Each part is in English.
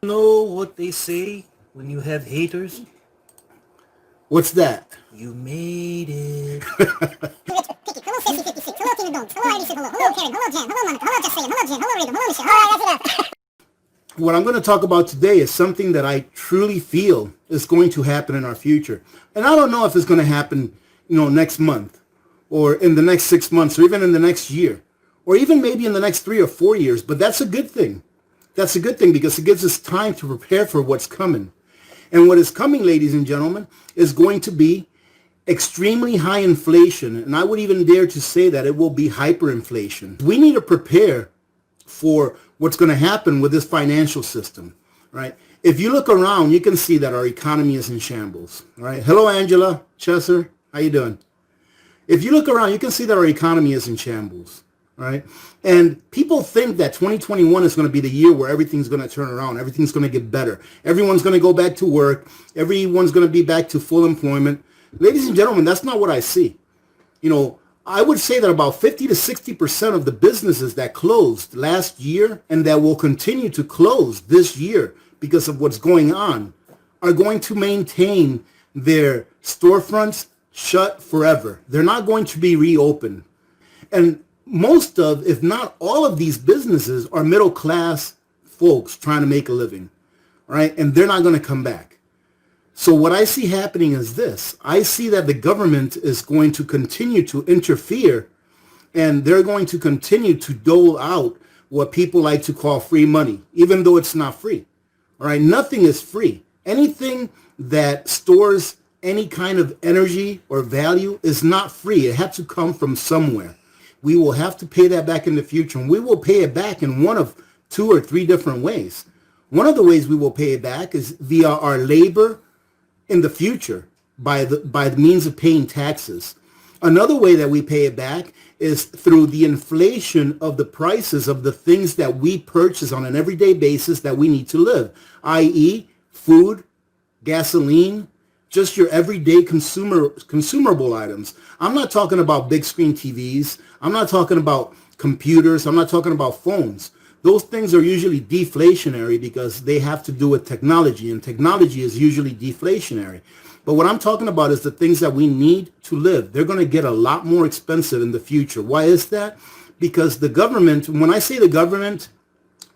Know what they say when you have haters? What's that? You made it. Hello, Sassy 56. Hello, Tina Donks. Hello, Irene. Hello, hello, Karen. Hello, Jan. Hello, Monica. Hello, Just Saying. Hello, Jen. Hello, Rita. Hello, Michelle. All right, that's enough. What I'm going to talk about today is something that I truly feel is going to happen in our future. And I don't know if it's going to happen, next month or in the next 6 months or even in the next year or even maybe in the next 3 or 4 years. But that's a good thing. That's a good thing because it gives us time to prepare for what's coming. And what is coming, ladies and gentlemen, is going to be extremely high inflation. And I would even dare to say that it will be hyperinflation. We need to prepare for what's going to happen with this financial system, right? If you look around, you can see that our economy is in shambles, right? Hello, Angela Chesser. How you doing? If you look around, you can see that our economy is in shambles, right? And people think that 2021 is going to be the year where everything's going to turn around. Everything's going to get better. Everyone's going to go back to work. Everyone's going to be back to full employment. Ladies and gentlemen, that's not what I see. I would say that about 50 to 60% of the businesses that closed last year and that will continue to close this year because of what's going on are going to maintain their storefronts shut forever. They're not going to be reopened. And most of, if not all of these businesses are middle class folks trying to make a living, right? And they're not going to come back. So what I see happening is this. I see that the government is going to continue to interfere and they're going to continue to dole out what people like to call free money, even though it's not free. All right, nothing is free. Anything that stores any kind of energy or value is not free. It has to come from somewhere. We will have to pay that back in the future, and we will pay it back in one of 2 or 3 different ways. One of the ways we will pay it back is via our labor in the future by the means of paying taxes. Another way that we pay it back is through the inflation of the prices of the things that we purchase on an everyday basis that we need to live, i.e. food, gasoline, just your everyday consumable items. I'm not talking about big screen TVs. I'm not talking about computers. I'm not talking about phones. Those things are usually deflationary because they have to do with technology, and technology is usually deflationary. But what I'm talking about is the things that we need to live. They're going to get a lot more expensive in the future. Why is that? Because the government, when I say the government,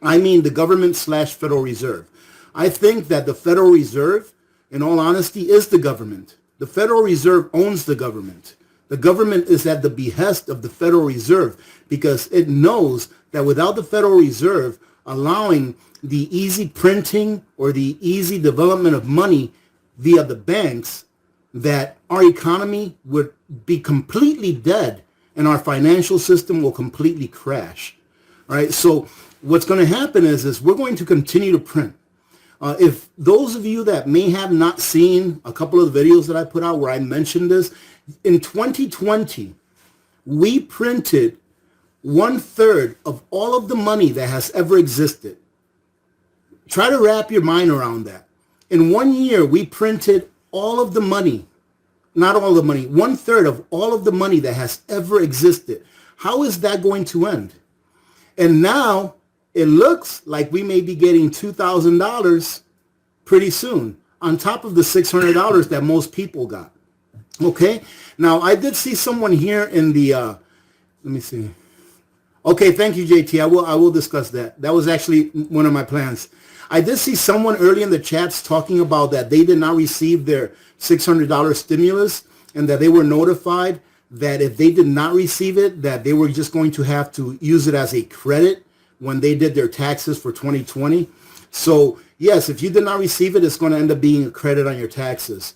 I mean the government / Federal Reserve. I think that the Federal Reserve, in all honesty, is the government. The Federal Reserve owns the government. The government is at the behest of the Federal Reserve because it knows that without the Federal Reserve allowing the easy printing or the easy development of money via the banks, that our economy would be completely dead and our financial system will completely crash. All right, so what's going to happen is we're going to continue to print. If those of you that may have not seen a couple of the videos that I put out where I mentioned this, in 2020, we printed 1/3 of all of the money that has ever existed. Try to wrap your mind around that. In 1 year, we printed all of the money, not all the money, 1/3 of all of the money that has ever existed. How is that going to end? And now it looks like we may be getting $2,000 pretty soon on top of the $600 that most people got. Okay. Now I did see someone here in the, let me see. Okay. Thank you, JT. I will discuss that. That was actually one of my plans. I did see someone early in the chats talking about that they did not receive their $600 stimulus and that they were notified that if they did not receive it, that they were just going to have to use it as a credit when they did their taxes for 2020. So yes, if you did not receive it, it's going to end up being a credit on your taxes.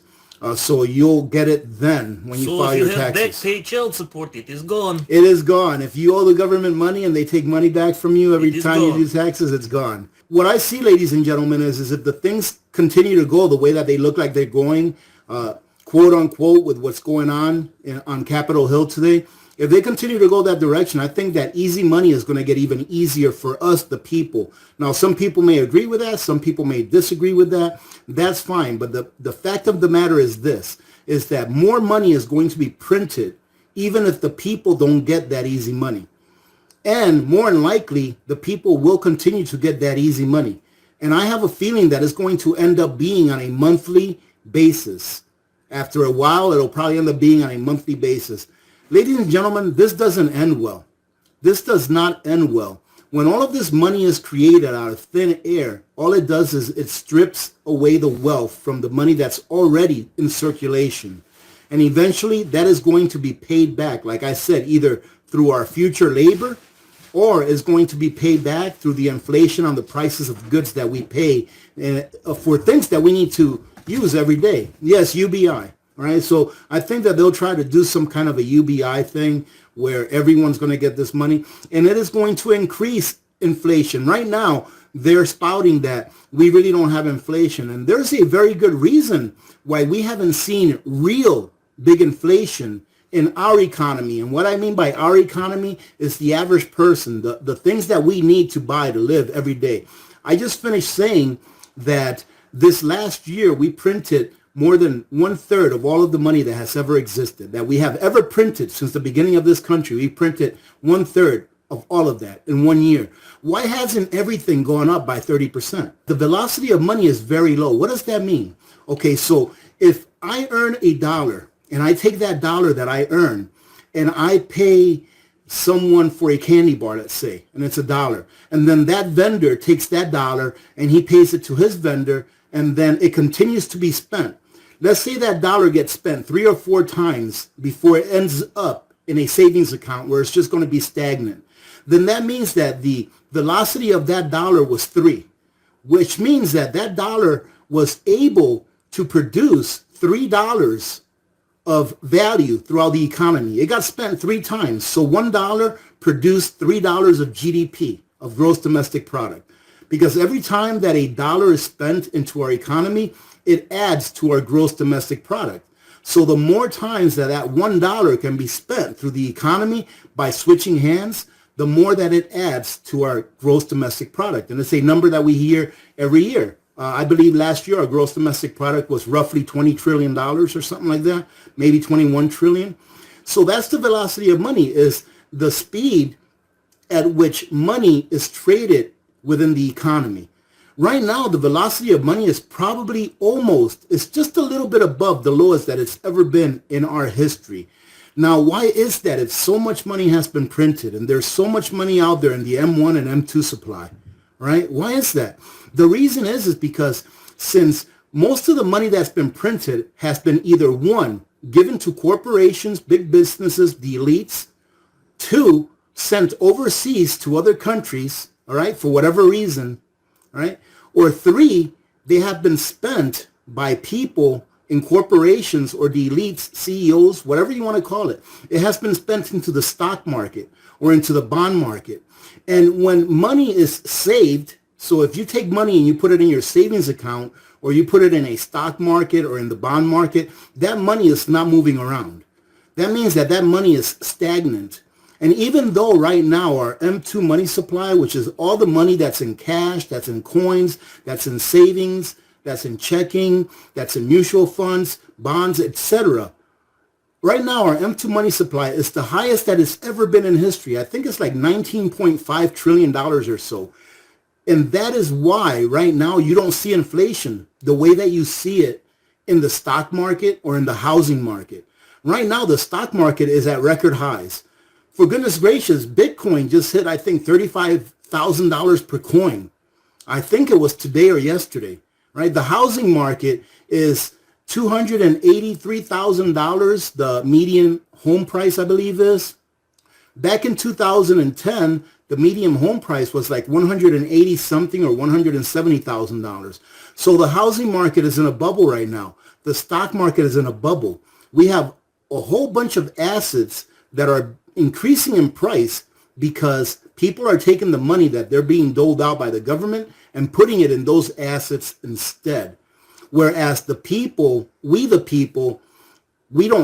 So you'll get it then when you file your taxes. So if you have back pay child support, it is gone. It is gone. If you owe the government money and they take money back from you every time you do taxes, it's gone. What I see, ladies and gentlemen, is if the things continue to go the way that they look like they're going, quote unquote, with what's going on Capitol Hill today, if they continue to go that direction, I think that easy money is going to get even easier for us, the people. Now, some people may agree with that. Some people may disagree with that. That's fine. But the fact of the matter is this, is that more money is going to be printed, even if the people don't get that easy money. And more than likely, the people will continue to get that easy money. And I have a feeling that it's going to end up being on a monthly basis. After a while, it'll probably end up being on a monthly basis. Ladies and gentlemen, this doesn't end well. This does not end well. When all of this money is created out of thin air, all it does is it strips away the wealth from the money that's already in circulation. And eventually that is going to be paid back, like I said, either through our future labor or is going to be paid back through the inflation on the prices of goods that we pay for things that we need to use every day. Yes, UBI. Right? So I think that they'll try to do some kind of a UBI thing where everyone's going to get this money, and it is going to increase inflation. Right now, they're spouting that we really don't have inflation, and there's a very good reason why we haven't seen real big inflation in our economy. And what I mean by our economy is the average person, the things that we need to buy to live every day. I just finished saying that this last year we printed more than 1/3 of all of the money that has ever existed, that we have ever printed since the beginning of this country. We printed 1/3 of all of that in 1 year. Why hasn't everything gone up by 30%? The velocity of money is very low. What does that mean? Okay, so if I earn $1 and I take that dollar that I earn and I pay someone for a candy bar, let's say, and it's $1, and then that vendor takes that dollar and he pays it to his vendor, and then it continues to be spent. Let's say that dollar gets spent 3 or 4 times before it ends up in a savings account where it's just going to be stagnant. Then that means that the velocity of that dollar was 3, which means that that dollar was able to produce $3 of value throughout the economy. It got spent 3 times. So $1 produced $3 of GDP, of gross domestic product. Because every time that a dollar is spent into our economy, it adds to our gross domestic product. So the more times that that $1 can be spent through the economy by switching hands, the more that it adds to our gross domestic product. And it's a number that we hear every year. I believe last year our gross domestic product was roughly $20 trillion or something like that, maybe 21 trillion. So that's the velocity of money, is the speed at which money is traded within the economy. Right now, the velocity of money is probably it's just a little bit above the lowest that it's ever been in our history. Now, why is that if so much money has been printed and there's so much money out there in the M1 and M2 supply, right? Why is that? The reason is because since most of the money that's been printed has been either 1, given to corporations, big businesses, the elites, 2, sent overseas to other countries, all right, for whatever reason, right? Or 3, they have been spent by people in corporations or the elites, CEOs, whatever you want to call it. It has been spent into the stock market or into the bond market. And when money is saved, so if you take money and you put it in your savings account or you put it in a stock market or in the bond market, that money is not moving around. That means that that money is stagnant. And even though right now our M2 money supply, which is all the money that's in cash, that's in coins, that's in savings, that's in checking, that's in mutual funds, bonds, etc. Right now our M2 money supply is the highest that it's ever been in history. I think it's like $19.5 trillion or so. And that is why right now you don't see inflation the way that you see it in the stock market or in the housing market. Right now the stock market is at record highs. For goodness gracious, Bitcoin just hit, I think, $35,000 per coin. I think it was today or yesterday, right? The housing market is $283,000, the median home price, I believe is. Back in 2010, the median home price was like 180 something or $170,000. So the housing market is in a bubble right now. The stock market is in a bubble. We have a whole bunch of assets that are increasing in price because people are taking the money that they're being doled out by the government and putting it in those assets instead. Whereas the people, we don't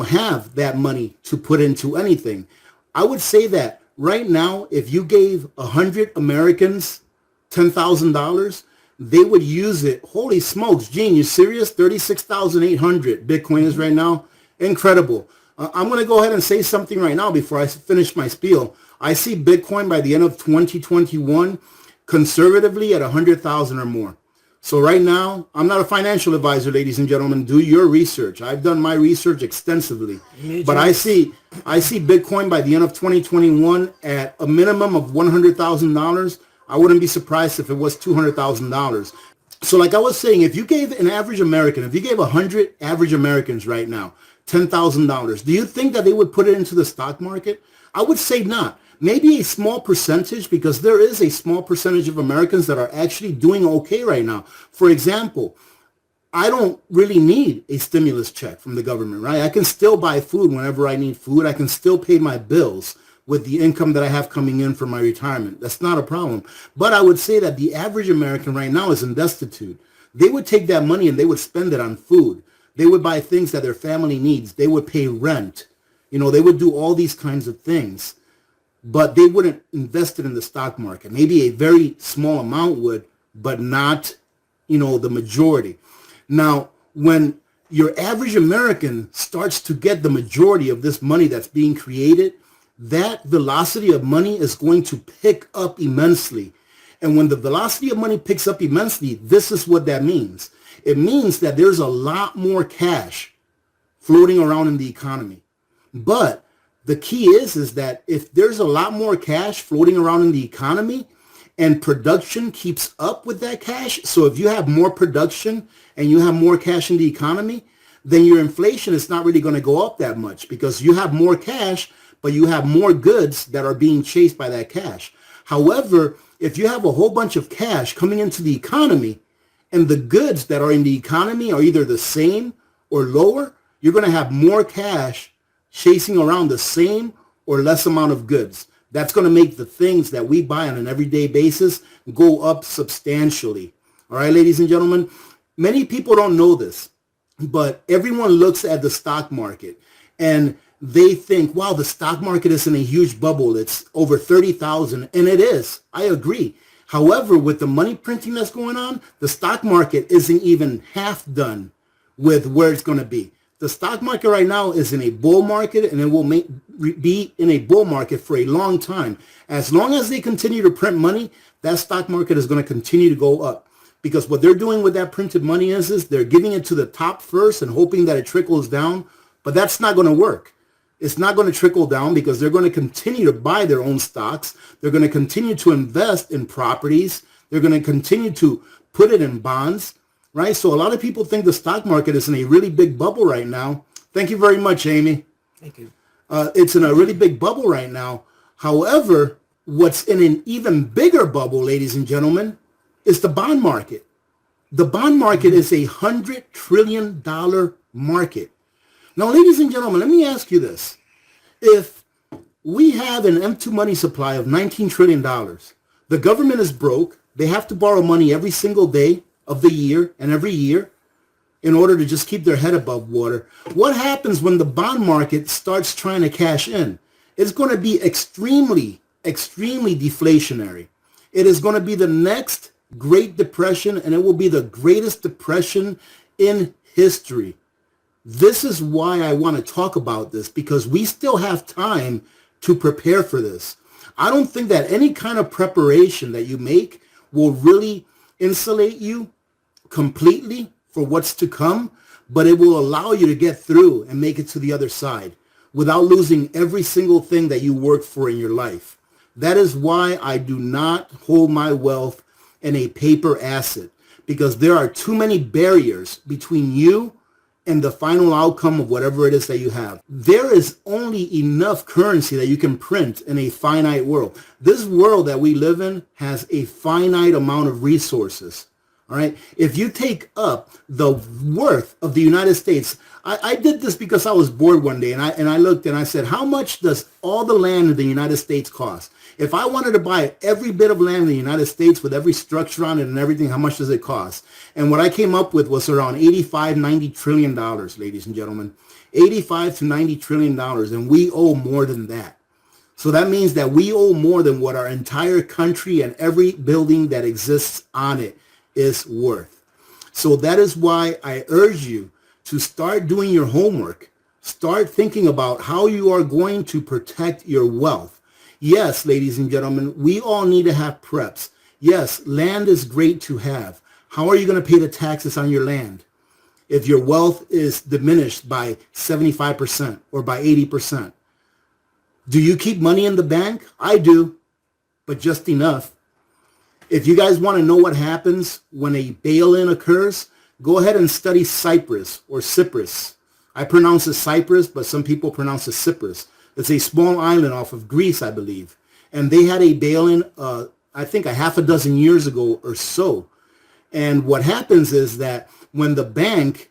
have that money to put into anything. I would say that right now, if you gave 100 Americans $10,000, they would use it. Holy smokes, Gene, you serious? 36,800 Bitcoin is right now. Incredible. I'm going to go ahead and say something right now before I finish my spiel. I see Bitcoin by the end of 2021 conservatively at 100,000 or more. So right now, I'm not a financial advisor, ladies and gentlemen. Do your research. I've done my research extensively. But I see Bitcoin by the end of 2021 at a minimum of $100,000. I wouldn't be surprised if it was $200,000. So like I was saying, if you gave an average American, if you gave 100 average Americans right now $10,000, do you think that they would put it into the stock market? I would say not. Maybe a small percentage, because there is a small percentage of Americans that are actually doing okay right now. For example, I don't really need a stimulus check from the government, right? I can still buy food whenever I need food. I can still pay my bills with the income that I have coming in from my retirement. That's not a problem. But I would say that the average American right now is destitute. They would take that money and they would spend it on food. They would buy things that their family needs. They would pay rent. They would do all these kinds of things. But they wouldn't invest it in the stock market. Maybe a very small amount would, but not, the majority. Now, when your average American starts to get the majority of this money that's being created, that velocity of money is going to pick up immensely. And when the velocity of money picks up immensely, this is what that means. It means that there's a lot more cash floating around in the economy. But the key is that if there's a lot more cash floating around in the economy and production keeps up with that cash, so if you have more production and you have more cash in the economy, then your inflation is not really going to go up that much because you have more cash, but you have more goods that are being chased by that cash. However, if you have a whole bunch of cash coming into the economy and the goods that are in the economy are either the same or lower, you're going to have more cash chasing around the same or less amount of goods. That's going to make the things that we buy on an everyday basis go up substantially. All right, ladies and gentlemen, many people don't know this, but everyone looks at the stock market and they think, wow, the stock market is in a huge bubble. It's over 30,000, and it is. I agree. However, with the money printing that's going on, the stock market isn't even half done with where it's going to be. The stock market right now is in a bull market, and it will be in a bull market for a long time. As long as they continue to print money, that stock market is going to continue to go up. Because what they're doing with that printed money is they're giving it to the top first and hoping that it trickles down. But that's not going to work. It's not going to trickle down because they're going to continue to buy their own stocks. They're going to continue to invest in properties. They're going to continue to put it in bonds. Right? So a lot of people think the stock market is in a really big bubble right now. Thank you very much, Amy. Thank you. It's in a really big bubble right now. However, what's in an even bigger bubble, ladies and gentlemen, is the bond market. The bond market is a $100 trillion market. Now, ladies and gentlemen, let me ask you this. If we have an M2 money supply of $19 trillion, the government is broke. They have to borrow money every single day of the year and every year in order to just keep their head above water. What happens when the bond market starts trying to cash in? It's going to be extremely, extremely deflationary. It is going to be the next Great Depression, and it will be the greatest depression in history. This is why I want to talk about this, because we still have time to prepare for this. I don't think that any kind of preparation that you make will really insulate you completely for what's to come, but it will allow you to get through and make it to the other side without losing every single thing that you worked for in your life. That is why I do not hold my wealth in a paper asset, because there are too many barriers between you and the final outcome of whatever it is that you have. There is only enough currency that you can print in a finite world. This world that we live in has a finite amount of resources. All right. If you take up the worth of the United States, I did this because I was bored one day and I looked and I said, how much does all the land in the United States cost? If I wanted to buy every bit of land in the United States with every structure on it and everything, how much does it cost? And what I came up with was around $85-90 trillion, ladies and gentlemen, $85 to $90 trillion. And we owe more than that. So that means that we owe more than what our entire country and every building that exists on it is worth. So that is why I urge you to start doing your homework. Start thinking about how you are going to protect your wealth. Yes, ladies and gentlemen, we all need to have preps. Yes, land is great to have. How are you going to pay the taxes on your land if your wealth is diminished by 75% or by 80%? Do you keep money in the bank? I do, but just enough. If you guys want to know what happens when a bail-in occurs, go ahead and study Cyprus or Cyprus. I pronounce it Cyprus, but some people pronounce it Cyprus. It's a small island off of Greece, I believe. And they had a bail-in, I think a half a dozen years ago or so. And what happens is that when the bank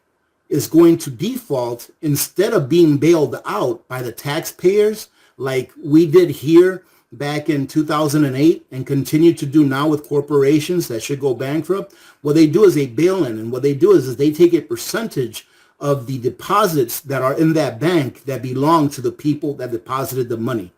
is going to default, instead of being bailed out by the taxpayers, like we did here back in 2008 and continue to do now with corporations that should go bankrupt, what they do is a bail-in. And what they do is they take a percentage of the deposits that are in that bank that belong to the people that deposited the money.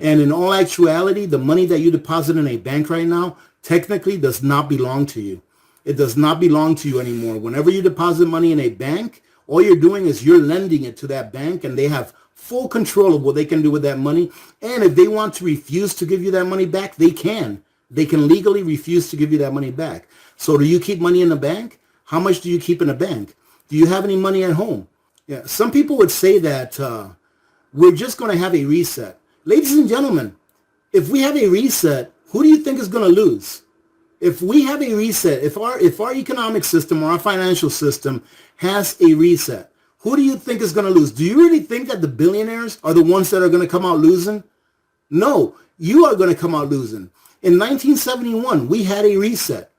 And in all actuality, the money that you deposit in a bank right now technically does not belong to you. It does not belong to you anymore. Whenever you deposit money in a bank, all you're doing is you're lending it to that bank, and they have full control of what they can do with that money. And if they want to refuse to give you that money back, they can. They can legally refuse to give you that money back. So do you keep money in the bank? How much do you keep in the bank? Do you have any money at home? Yeah, some people would say that we're just going to have a reset. Ladies and gentlemen, if we have a reset, who do you think is going to lose? If we have a reset, if our economic system or our financial system has a reset, who do you think is going to lose? Do you really think that the billionaires are the ones that are going to come out losing? No, you are going to come out losing. In 1971, we had a reset.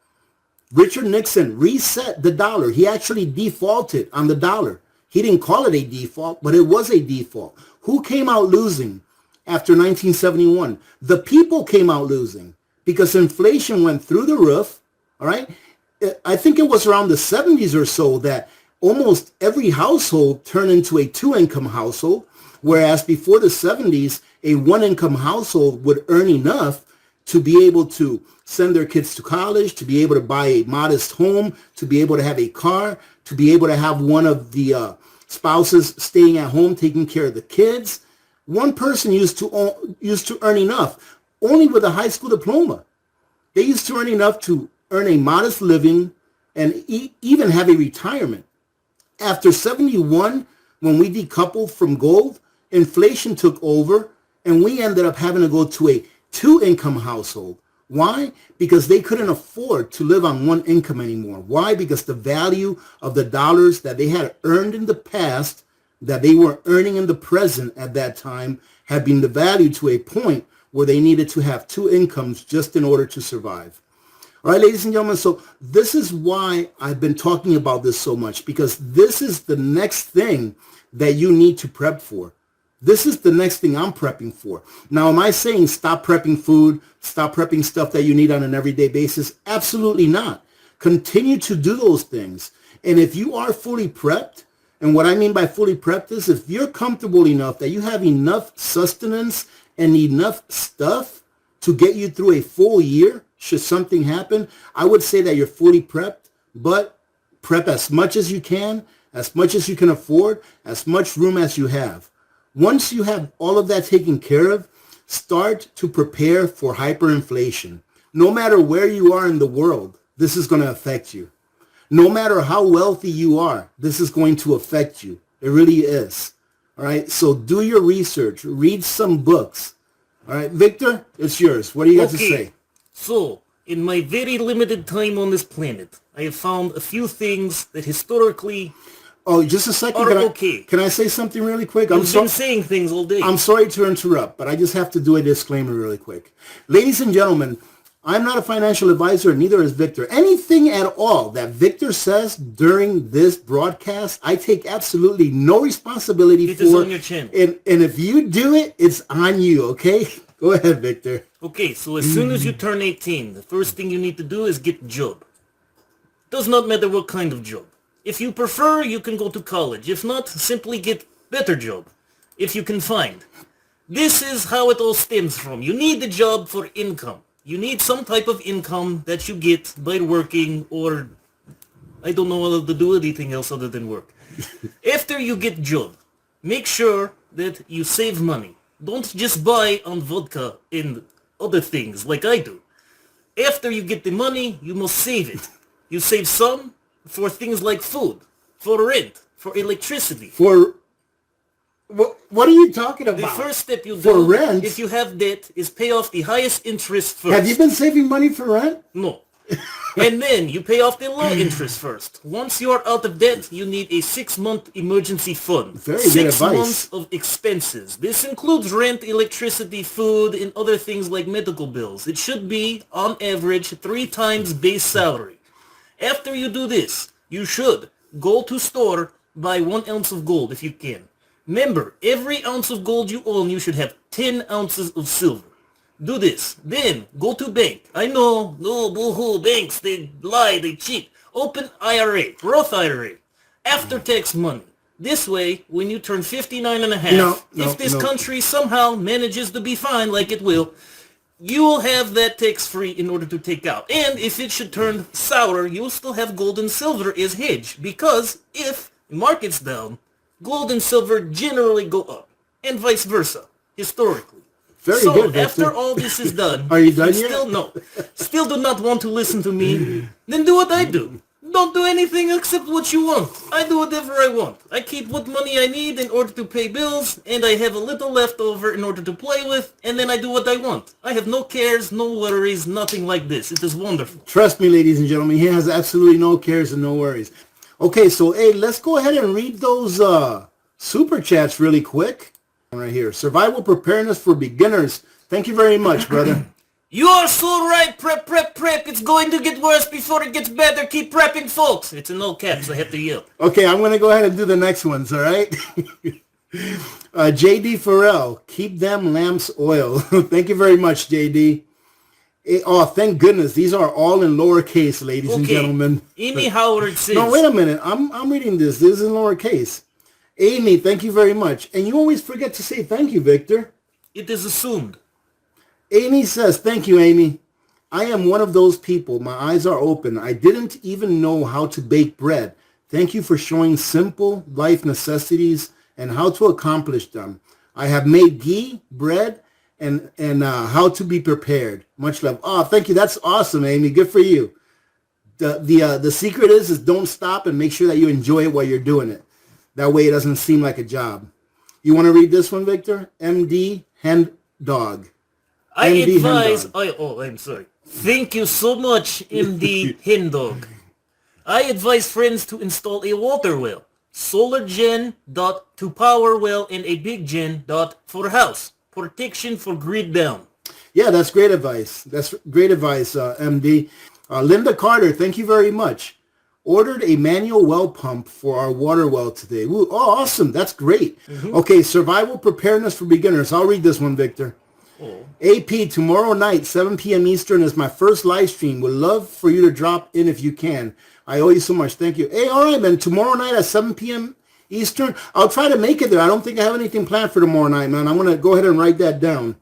Richard Nixon reset the dollar. He actually defaulted on the dollar. He didn't call it a default, but it was a default. Who came out losing after 1971? The people came out losing because inflation went through the roof, all right? I think it was around the 70s or so that almost every household turned into a two-income household, whereas before the 70s, a one-income household would earn enough to be able to send their kids to college, to be able to buy a modest home, to be able to have a car, to be able to have one of the spouses staying at home taking care of the kids. One person used to earn enough, only with a high school diploma. They used to earn enough to earn a modest living and even have a retirement. After 71, when we decoupled from gold, inflation took over, and we ended up having to go to a two-income household. Why? Because they couldn't afford to live on one income anymore. Why? Because the value of the dollars that they had earned in the past, that they were earning in the present at that time, had been devalued to a point where they needed to have two incomes just in order to survive. All right, ladies and gentlemen, so this is why I've been talking about this so much, because this is the next thing that you need to prep for. This is the next thing I'm prepping for. Now, am I saying stop prepping food, stop prepping stuff that you need on an everyday basis? Absolutely not. Continue to do those things. And if you are fully prepped, and what I mean by fully prepped is if you're comfortable enough that you have enough sustenance and enough stuff to get you through a full year, should something happen, I would say that you're fully prepped, but prep as much as you can afford, as much room as you have. Once you have all of that taken care of, start to prepare for hyperinflation. No matter where you are in the world, this is going to affect you. No matter how wealthy you are, this is going to affect you. It really is. All right. So do your research. Read some books. All right. Victor, it's yours. What do you got to say? So, in my very limited time on this planet, I have found a few things that historically... Oh, just a second. Can I say something really quick? You've been saying things all day. I'm sorry to interrupt, but I just have to do a disclaimer really quick. Ladies and gentlemen, I'm not a financial advisor, neither is Victor. Anything at all that Victor says during this broadcast, I take absolutely no responsibility for. It is on your chin. And if you do it, it's on you, okay? Go ahead, Victor. Okay, so as soon as you turn 18, the first thing you need to do is get a job. Does not matter what kind of job. If you prefer, you can go to college. If not, simply get better job, if you can find. This is how it all stems from. You need a job for income. You need some type of income that you get by working, or I don't know how to do anything else other than work. After you get job, make sure that you save money. Don't just buy on vodka and other things like I do. After you get the money, you must save it. You save some for things like food, for rent, for electricity. For what are you talking about? The first step you For do, rent? if you have debt, is pay off the highest interest first. Have you been saving money for rent? No. And then you pay off the low interest first. Once you are out of debt, you need a 6-month emergency fund. Very good 6 advice. months of expenses. This includes rent, electricity, food, and other things like medical bills. It should be, on average, 3 times base salary. After you do this, you should go to store, buy 1 ounce of gold if you can. Remember, every ounce of gold you own, you should have 10 ounces of silver. Do this. Then, go to bank. I know, no, boo-hoo, banks, they lie, they cheat. Open IRA, Roth IRA, after-tax money. This way, when you turn 59 and a half, if this country somehow manages to be fine like it will, you will have that tax-free in order to take out. And if it should turn sour, you'll still have gold and silver as hedge. Because if the market's down, gold and silver generally go up. And vice versa, historically. Very so good, Victor. after all this is done, Are you done yet? Still do not want to listen to me, then do what I do. Don't do anything except what you want. I do whatever I want. I keep what money I need in order to pay bills, and I have a little left over in order to play with, and then I do what I want. I have no cares, no worries, nothing like this. It is wonderful. Trust me, ladies and gentlemen, he has absolutely no cares and no worries. Okay, so hey, let's go ahead and read those super chats really quick. Right here, survival preparedness for beginners. Thank you very much, brother. You are so right. Prep. It's going to get worse before it gets better. Keep prepping, folks. It's in all caps. I have to yell. Okay, I'm going to go ahead and do the next ones, all right? JD Farrell, keep them lamps oil. Thank you very much, JD. Oh, thank goodness. These are all in lowercase, ladies and gentlemen. Amy Howard says... No, wait a minute. I'm reading this. This is in lowercase. Amy, thank you very much. And you always forget to say thank you, Victor. It is assumed. Amy says, thank you, Amy. I am one of those people. My eyes are open. I didn't even know how to bake bread. Thank you for showing simple life necessities and how to accomplish them. I have made ghee, bread, and how to be prepared. Much love. Oh, thank you. That's awesome, Amy. Good for you. The secret is don't stop and make sure that you enjoy it while you're doing it. That way it doesn't seem like a job. You want to read this one, Victor? MD Hen Dog. I'm sorry. Thank you so much, MD Hen Dog. I advise friends to install a water well. Solar gen dot to power well and a big gen dot for house. Protection for grid down. Yeah, that's great advice. That's great advice, MD. Linda Carter, thank you very much. Ordered a manual well pump for our water well today. Ooh, oh, awesome. That's great. Mm-hmm. Okay, survival preparedness for beginners. I'll read this one, Victor. Oh. AP, tomorrow night, 7 p.m. Eastern is my first live stream. Would love for you to drop in if you can. I owe you so much. Thank you. Hey, all right, man. Tomorrow night at 7 p.m. Eastern, I'll try to make it there. I don't think I have anything planned for tomorrow night, man. I'm going to go ahead and write that down.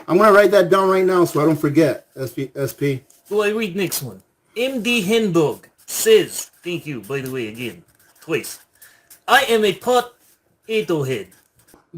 I'm going to write that down right now so I don't forget, SP. So I read next one. MD Hendog says, thank you, by the way, again, twice. I am a potato head.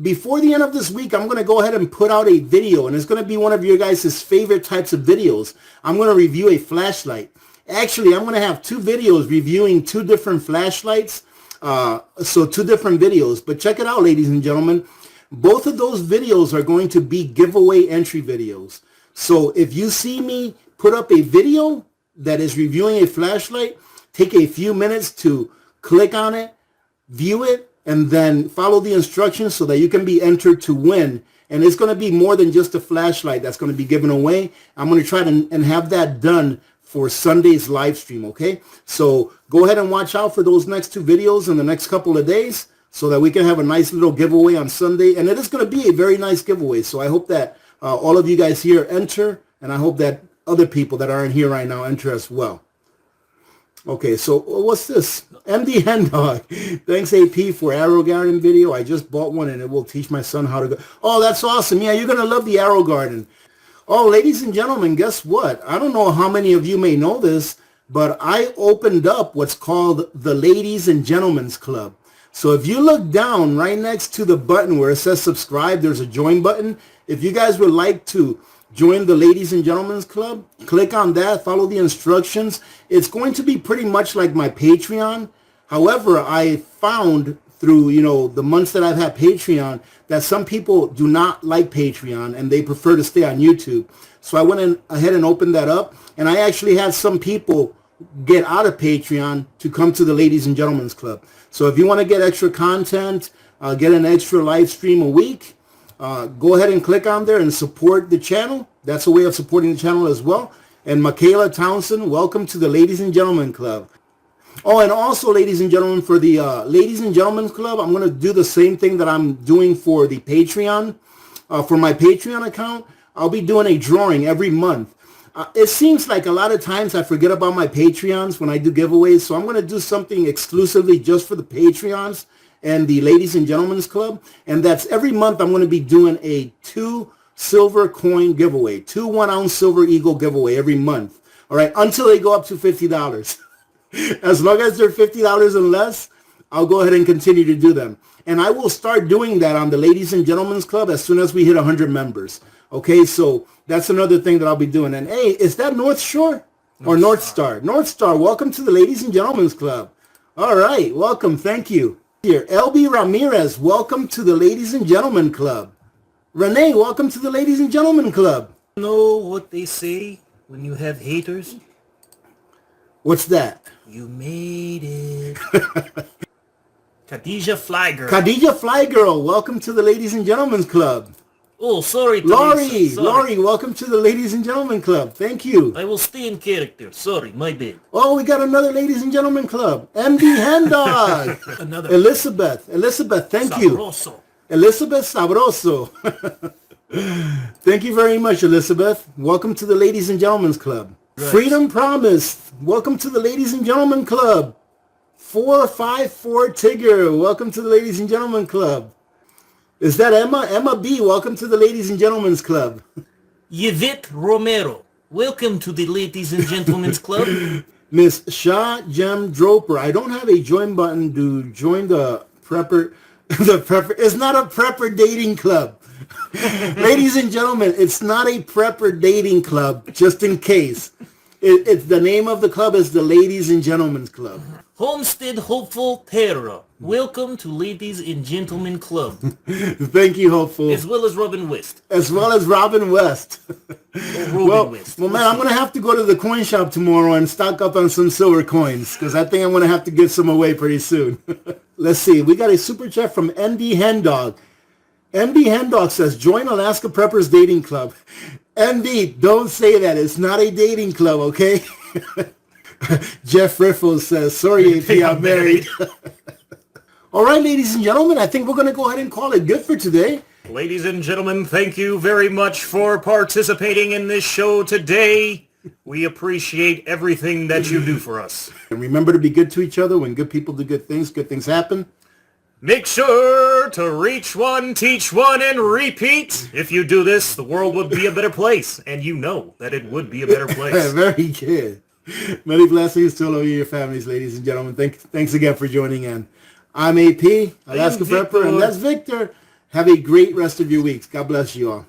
Before the end of this week, I'm going to go ahead and put out a video, and it's going to be one of your guys' favorite types of videos. I'm going to review a flashlight. Actually, I'm going to have 2 videos reviewing 2 different flashlights, so 2 different videos. But check it out, ladies and gentlemen. Both of those videos are going to be giveaway entry videos. So if you see me put up a video that is reviewing a flashlight, take a few minutes to click on it, view it, and then follow the instructions so that you can be entered to win. And it's going to be more than just a flashlight that's going to be given away. I'm going to try to and have that done for Sunday's live stream, okay? So go ahead and watch out for those next 2 videos in the next couple of days so that we can have a nice little giveaway on Sunday. And it is going to be a very nice giveaway. So I hope that all of you guys here enter, and I hope that other people that aren't here right now enter as well. Okay, so what's this? MD Hendog. Thanks, AP, for Arrow Garden video. I just bought one, and it will teach my son how to go. Oh, that's awesome. Yeah, you're going to love the Arrow Garden. Oh, ladies and gentlemen, guess what? I don't know how many of you may know this, but I opened up what's called the Ladies and Gentlemen's Club. So if you look down right next to the button where it says subscribe, there's a join button. If you guys would like to join the Ladies and Gentlemen's Club. Click on that. Follow the instructions. It's going to be pretty much like my Patreon. However, I found through, the months that I've had Patreon that some people do not like Patreon and they prefer to stay on YouTube. So I went ahead and opened that up. And I actually had some people get out of Patreon to come to the Ladies and Gentlemen's Club. So if you want to get extra content, get an extra live stream a week, go ahead and click on there and support the channel. That's a way of supporting the channel as well. And Michaela Townsend, welcome to the Ladies and Gentlemen Club. Oh, and also, ladies and gentlemen, for the Ladies and Gentlemen's Club, I'm going to do the same thing that I'm doing for the Patreon. For my Patreon account, I'll be doing a drawing every month. It seems like a lot of times I forget about my Patreons when I do giveaways, so I'm going to do something exclusively just for the Patreons and the Ladies and Gentlemen's Club. And that's every month I'm going to be doing a 2 silver coin giveaway, 2 1-ounce silver eagle giveaway every month. All right, until they go up to $50. As long as they're $50 and less, I'll go ahead and continue to do them. And I will start doing that on the Ladies and Gentlemen's Club as soon as we hit 100 members. Okay, so that's another thing that I'll be doing. And hey, is that North Shore or North Star? North Star, welcome to the Ladies and Gentlemen's Club. All right, welcome. Thank you. Here, LB Ramirez, welcome to the Ladies and Gentlemen Club. Renee, welcome to the Ladies and Gentlemen Club. You know what they say when you have haters? What's that? You made it. Khadija Flygirl. Khadija Flygirl, welcome to the Ladies and Gentlemen's Club. Oh, sorry, Laurie, Teresa. Sorry. Laurie, welcome to the Ladies and Gentlemen Club. Thank you. I will stay in character. Sorry, my bad. Oh, we got another Ladies and Gentlemen Club. MD Hendog. Another. Elizabeth, thank Sabroso. you. Elizabeth Sabroso. Thank you very much, Elizabeth. Welcome to the Ladies and Gentlemen's Club. Right. Freedom Promise, welcome to the Ladies and Gentlemen Club. 454 Tigger, welcome to the Ladies and Gentlemen Club. Is that Emma? Emma B, welcome to the Ladies and Gentlemen's Club. Yvette Romero, welcome to the Ladies and Gentlemen's Club. Miss Shah Jem Droper, I don't have a join button to join the prepper. The prepper, it's not a prepper dating club. Ladies and gentlemen, it's not a prepper dating club, just in case. It's the name of the club is the Ladies and Gentlemen's Club. Homestead Hopeful Terra, welcome to Ladies and Gentlemen Club. Thank you, Hopeful. As well as Robin West. As well as Robin West. West. Well, man, I'm going to have to go to the coin shop tomorrow and stock up on some silver coins, because I think I'm going to have to give some away pretty soon. Let's see. We got a super chat from MD Hendog. MD Hendog says, join Alaska Preppers Dating Club. MD, don't say that. It's not a dating club, okay? Jeff Riffles says, sorry, AP, I'm married. All right, ladies and gentlemen, I think we're going to go ahead and call it good for today. Ladies and gentlemen, thank you very much for participating in this show today. We appreciate everything that you do for us. And remember to be good to each other. When good people do good things happen. Make sure to reach one, teach one, and repeat. If you do this, the world would be a better place. And you know that it would be a better place. Very good. Many blessings to all of your families, ladies and gentlemen. Thanks again for joining in. I'm AP, Alaska Prepper, and that's Victor. Have a great rest of your weeks. God bless you all.